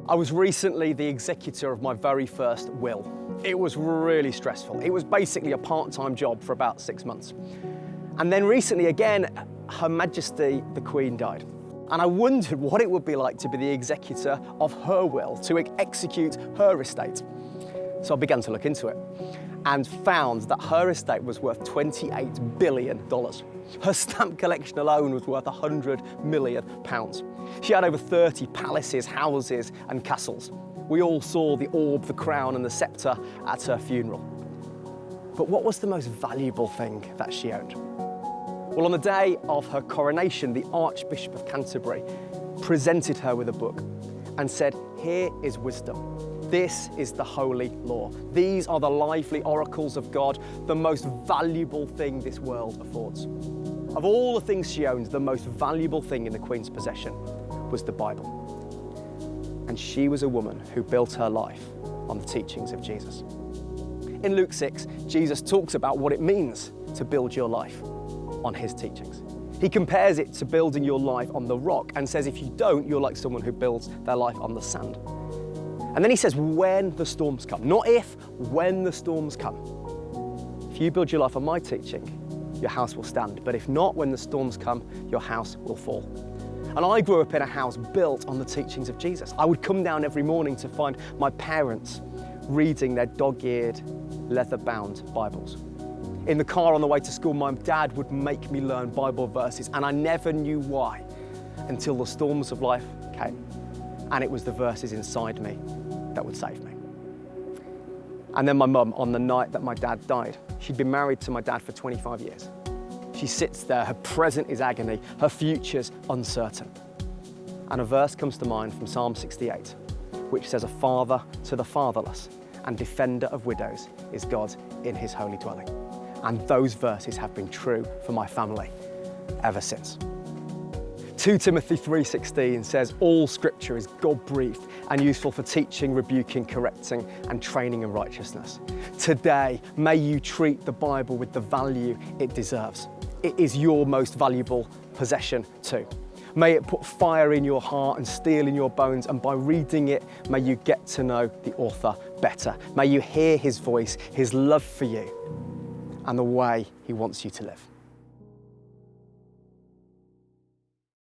I was recently the executor of my very first will. It was really stressful. It was basically a part-time job for about 6 months. And then recently again, Her Majesty the Queen died. And I wondered what it would be like to be the executor of her will, to execute her estate. So I began to look into it and found that her estate was worth $28 billion. Her stamp collection alone was worth £100 million. She had over 30 palaces, houses and castles. We all saw the orb, the crown and the sceptre at her funeral. But what was the most valuable thing that she owned? Well, on the day of her coronation, the Archbishop of Canterbury presented her with a book and said, "Here is wisdom. This is the holy law. These are the lively oracles of God, the most valuable thing this world affords." Of all the things she owned, the most valuable thing in the Queen's possession was the Bible. And she was a woman who built her life on the teachings of Jesus. In Luke 6, Jesus talks about what it means to build your life on his teachings. He compares it to building your life on the rock and says if you don't, you're like someone who builds their life on the sand. And then he says when the storms come, not if, when the storms come. If you build your life on my teaching, your house will stand. But if not, when the storms come, your house will fall. And I grew up in a house built on the teachings of Jesus. I would come down every morning to find my parents reading their dog-eared, leather-bound Bibles. In the car on the way to school, my dad would make me learn Bible verses, and I never knew why until the storms of life came. And it was the verses inside me that would save me. And then my mum, on the night that my dad died, she'd been married to my dad for 25 years. She sits there, her present is agony, her future's uncertain. And a verse comes to mind from Psalm 68, which says, "A father to the fatherless and defender of widows is God in his holy dwelling." And those verses have been true for my family ever since. 2 Timothy 3:16 says, "All scripture is God-breathed and useful for teaching, rebuking, correcting, and training in righteousness." Today, may you treat the Bible with the value it deserves. It is your most valuable possession too. May it put fire in your heart and steel in your bones, and by reading it, may you get to know the author better. May you hear his voice, his love for you, and the way he wants you to live.